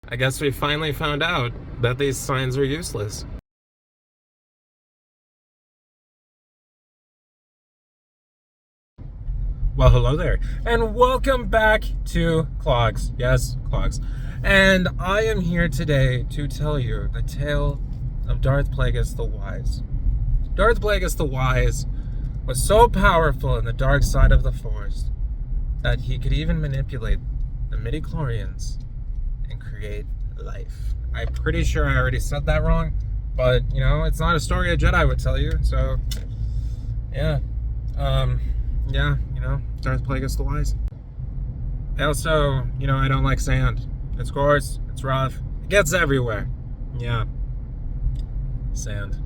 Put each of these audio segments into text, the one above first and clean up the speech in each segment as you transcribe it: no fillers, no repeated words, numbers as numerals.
I guess we finally found out that these signs are useless. Well, hello there, and welcome back to Clogs. Yes, Clogs. And I am here today to tell you the tale of Darth Plagueis the Wise. Darth Plagueis the Wise was so powerful in the dark side of the Force that he could even manipulate the midi-chlorians and create life. I'm pretty sure I already said that wrong, but, you know, it's not a story a Jedi would tell you, so, yeah. Yeah, you know, Darth Plagueis the Wise. I also, you know, I don't like sand. It's coarse, it's rough, it gets everywhere. Yeah. Sand.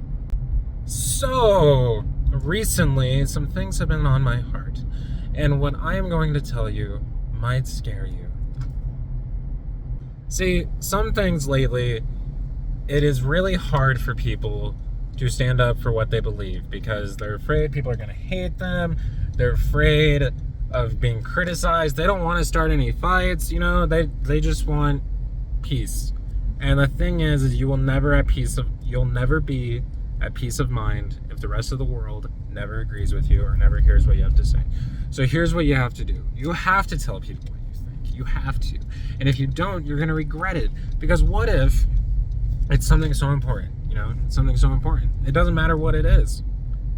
So, recently, some things have been on my heart, and what I am going to tell you might scare you. See, some things lately, it is really hard for people to stand up for what they believe because they're afraid people are going to hate them. They're afraid of being criticized. They don't want to start any fights, you know, they just want peace. And the thing is you'll never be at peace of mind if the rest of the world never agrees with you or never hears what you have to say. So here's what you have to do. You have to tell people what you think. You have to. And if you don't, you're going to regret it. Because what if it's something so important, you know, something so important. It doesn't matter what it is.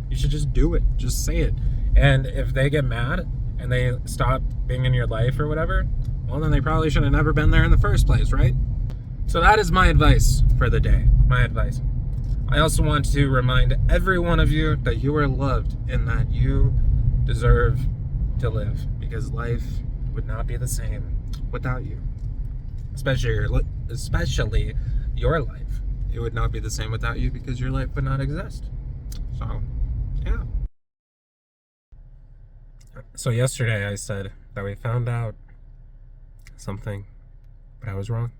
You should just do it. Just say it. And if they get mad and they stop being in your life or whatever, well, then they probably should have never been there in the first place, right? So that is my advice for the day. My advice. I also want to remind every one of you that you are loved and that you deserve to live because life would not be the same without you. Especially your life. It would not be the same without you because your life would not exist. So, yeah. So yesterday I said that we found out something, but I was wrong.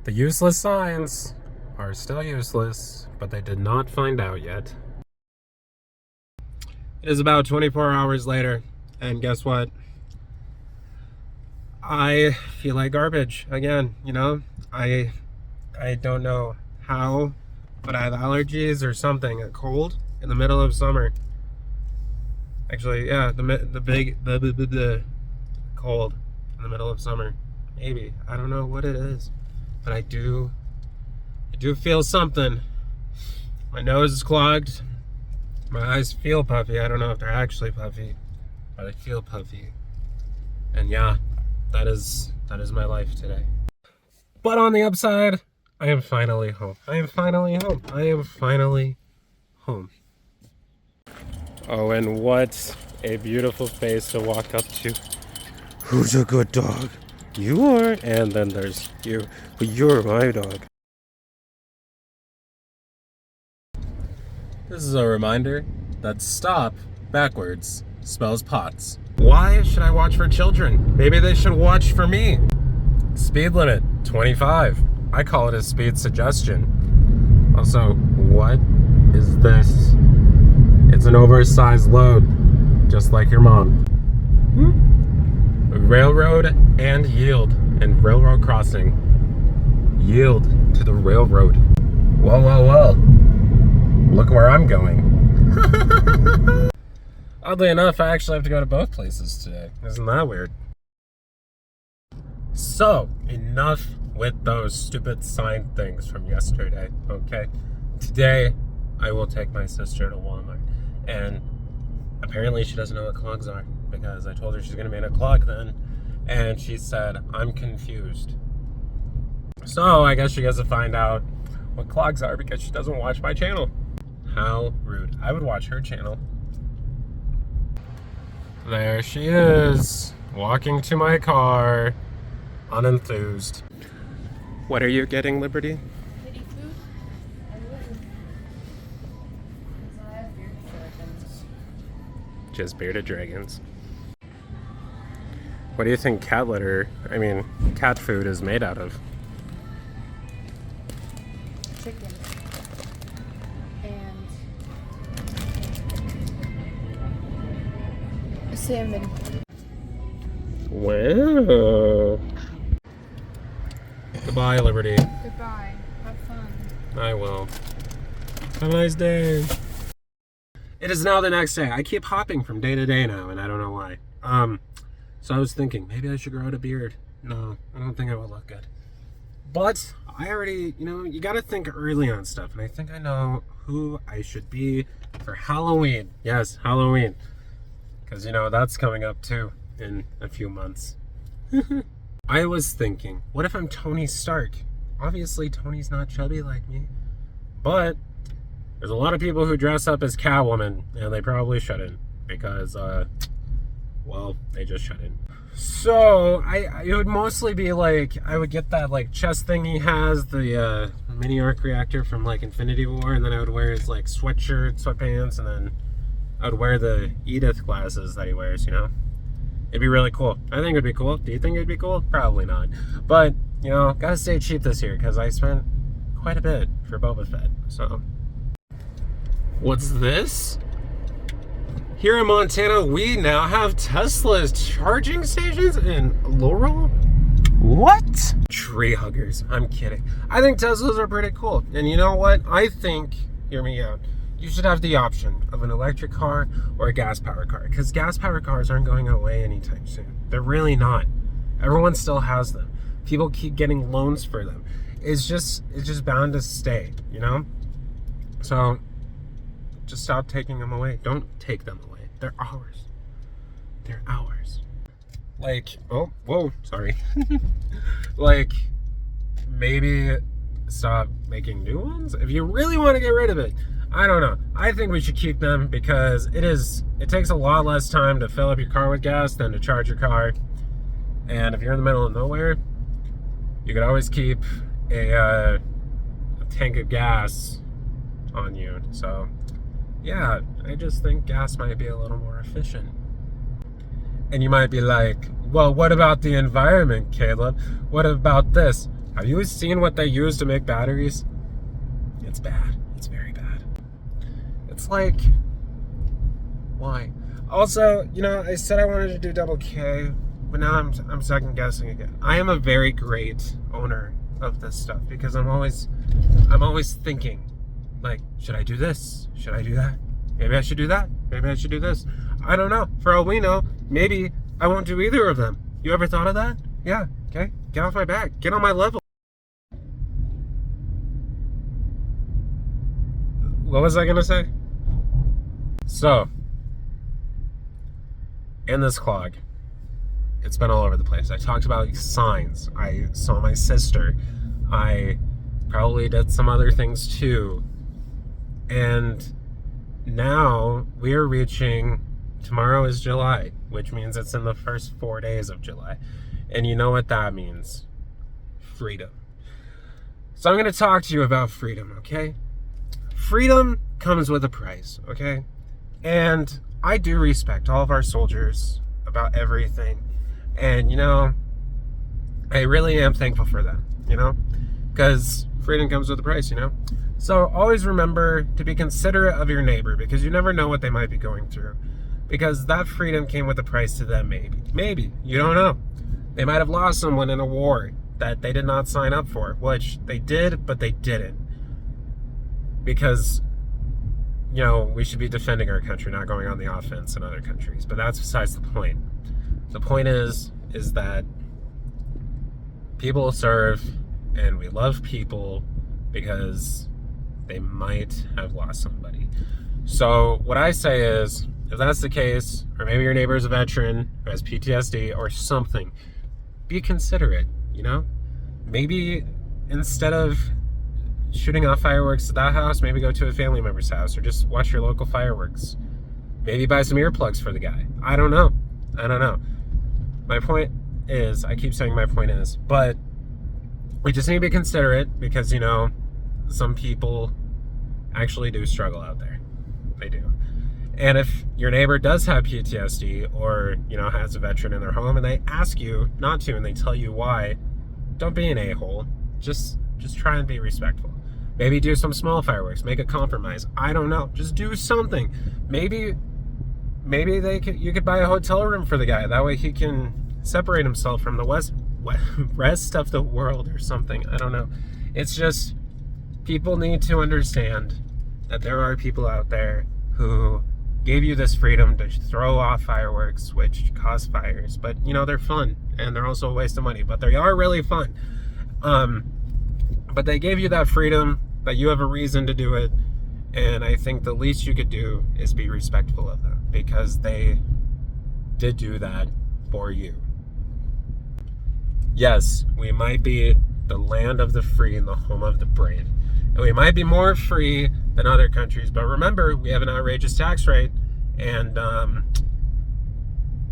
The useless signs are still useless, but they did not find out yet. It is about 24 hours later, and guess what? I feel like garbage again, you know? I don't know how, but I have allergies or something, a cold in the middle of summer. Actually, yeah, the cold in the middle of summer. Maybe. I don't know what it is. But I do feel something. My nose is clogged. My eyes feel puffy. I don't know if they're actually puffy, but I feel puffy. And yeah, that is my life today. But on the upside, I am finally home. I am finally home. Oh, and what a beautiful face to walk up to. Who's a good dog? You are, and then there's you. But you're my dog. This is a reminder that stop backwards spells pots. Why should I watch for children? Maybe they should watch for me. Speed limit, 25. I call it a speed suggestion. Also, what is this? It's an oversized load, just like your mom. Railroad and yield, and railroad crossing. Yield to the railroad. Whoa. Look where I'm going. Oddly enough, I actually have to go to both places today. Isn't that weird? So, enough with those stupid sign things from yesterday, okay? Today, I will take my sister to Walmart. And apparently she doesn't know what clogs are because I told her she's going to be in a clog then. And she said, I'm confused. So I guess she has to find out what clogs are because she doesn't watch my channel. How rude. I would watch her channel. There she is, walking to my car, unenthused. What are you getting, Liberty? Kitty food? I wouldn't. Because I have bearded dragons. Just bearded dragons. What do you think cat food is made out of? Chicken. And salmon. Wow. Goodbye, Liberty. Goodbye. Have fun. I will. Have a nice day. It is now the next day. I keep hopping from day to day now, and I don't know why. So I was thinking, maybe I should grow out a beard. No, I don't think I would look good. But I already, you gotta think early on stuff, and I think I know who I should be for Halloween. Yes, Halloween. Because, that's coming up too in a few months. I was thinking, what if I'm Tony Stark? Obviously, Tony's not chubby like me. But there's a lot of people who dress up as Catwoman, and they probably shouldn't. Because, they just shouldn't. So, it would mostly be like, I would get that, chest thing he has, the mini arc reactor from, Infinity War, and then I would wear his, sweatshirt, sweatpants, and then I would wear the Edith glasses that he wears, It'd be really cool. I think it'd be cool. Do you think it'd be cool? Probably not. But, gotta stay cheap this year, because I spent quite a bit for Boba Fett, so. What's this? Here in Montana, we now have Tesla charging stations in Laurel? What? Tree huggers. I'm kidding. I think Teslas are pretty cool. And you know what? I think, hear me out, you should have the option of an electric car or a gas-powered car. Because gas-powered cars aren't going away anytime soon. They're really not. Everyone still has them. People keep getting loans for them. It's just bound to stay, So, just stop taking them away. Don't take them away. They're ours. They're ours. Oh, whoa, sorry. Maybe stop making new ones? If you really want to get rid of it, I don't know. I think we should keep them because it takes a lot less time to fill up your car with gas than to charge your car. And if you're in the middle of nowhere, you could always keep a tank of gas on you. So, yeah, I just think gas might be a little more efficient. And you might be like, well, what about the environment, Caleb? What about this? Have you seen what they use to make batteries? It's bad. It's very bad. It's like, why? Also, I said I wanted to do double K, but now I'm second guessing again. I am a very great owner of this stuff because I'm always thinking, should I do this? Should I do that? Maybe I should do that. Maybe I should do this. I don't know. For all we know, maybe I won't do either of them. You ever thought of that? Yeah. Okay. Get off my back. Get on my level. What was I gonna say? So, in this clog, it's been all over the place. I talked about signs. I saw my sister. I probably did some other things too. And now we're reaching, tomorrow is July, which means it's in the first 4 days of July. And you know what that means? Freedom. So I'm going to talk to you about freedom, okay? Freedom comes with a price, okay? And I do respect all of our soldiers about everything. And, I really am thankful for them, Because freedom comes with a price, So always remember to be considerate of your neighbor because you never know what they might be going through. Because that freedom came with a price to them, maybe. Maybe. You don't know. They might have lost someone in a war that they did not sign up for, which they did, but they didn't. Because, we should be defending our country, not going on the offense in other countries. But that's besides the point. The point is that people serve and we love people because they might have lost somebody. So what I say is, if that's the case, or maybe your neighbor is a veteran who has PTSD or something, be considerate, Maybe instead of shooting off fireworks at that house, maybe go to a family member's house or just watch your local fireworks. Maybe buy some earplugs for the guy. I don't know. My point is, I keep saying my point is, but we just need to be considerate because, some people actually do struggle out there. They do. And if your neighbor does have PTSD or, has a veteran in their home and they ask you not to and they tell you why, don't be an a-hole. Just try and be respectful. Maybe do some small fireworks. Make a compromise. I don't know. Just do something. Maybe you could buy a hotel room for the guy. That way he can separate himself from the rest of the world or something. I don't know. It's just people need to understand that there are people out there who gave you this freedom to throw off fireworks, which cause fires. But, you know, they're fun, and they're also a waste of money, but they are really fun. But they gave you that freedom, that you have a reason to do it, and I think the least you could do is be respectful of them, because they did do that for you. Yes, we might be the land of the free and the home of the brave. And we might be more free than other countries, but remember, we have an outrageous tax rate, and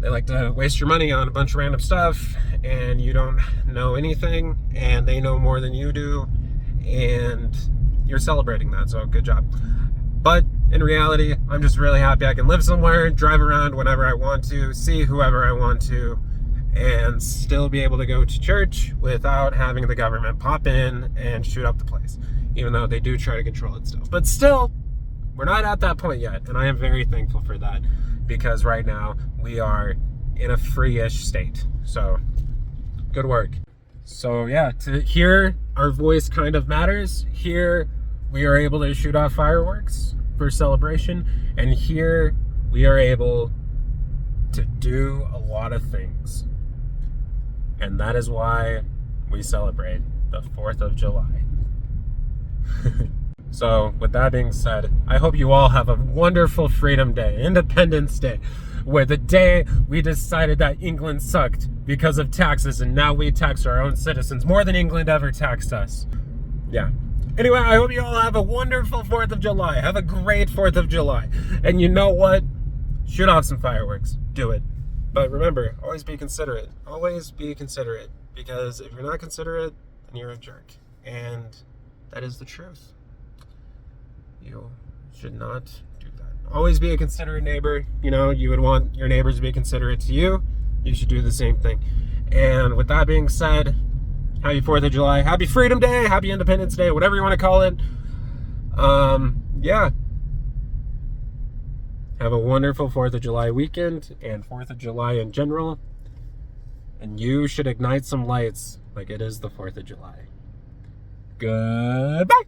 they like to waste your money on a bunch of random stuff, and you don't know anything, and they know more than you do, and you're celebrating that, so good job. But in reality, I'm just really happy I can live somewhere, drive around whenever I want to, see whoever I want to, and still be able to go to church without having the government pop in and shoot up the place, even though they do try to control it still. But still, we're not at that point yet, and I am very thankful for that, because right now we are in a free-ish state. So, good work. So yeah, to hear our voice kind of matters. Here we are able to shoot off fireworks for celebration, and here we are able to do a lot of things. And that is why we celebrate the 4th of July. So, with that being said, I hope you all have a wonderful Freedom Day, Independence Day, where the day we decided that England sucked because of taxes, and now we tax our own citizens more than England ever taxed us. Yeah. Anyway, I hope you all have a wonderful 4th of July. Have a great 4th of July. And you know what? Shoot off some fireworks. Do it. But remember, always be considerate. Always be considerate. Because if you're not considerate, then you're a jerk. And that is the truth. You should not do that. Always be a considerate neighbor. You know, you would want your neighbors to be considerate to you. You should do the same thing. And with that being said, happy 4th of July. Happy Freedom Day. Happy Independence Day. Whatever you want to call it. Yeah. Have a wonderful 4th of July weekend and 4th of July in general. And you should ignite some lights like it is the 4th of July. Goodbye.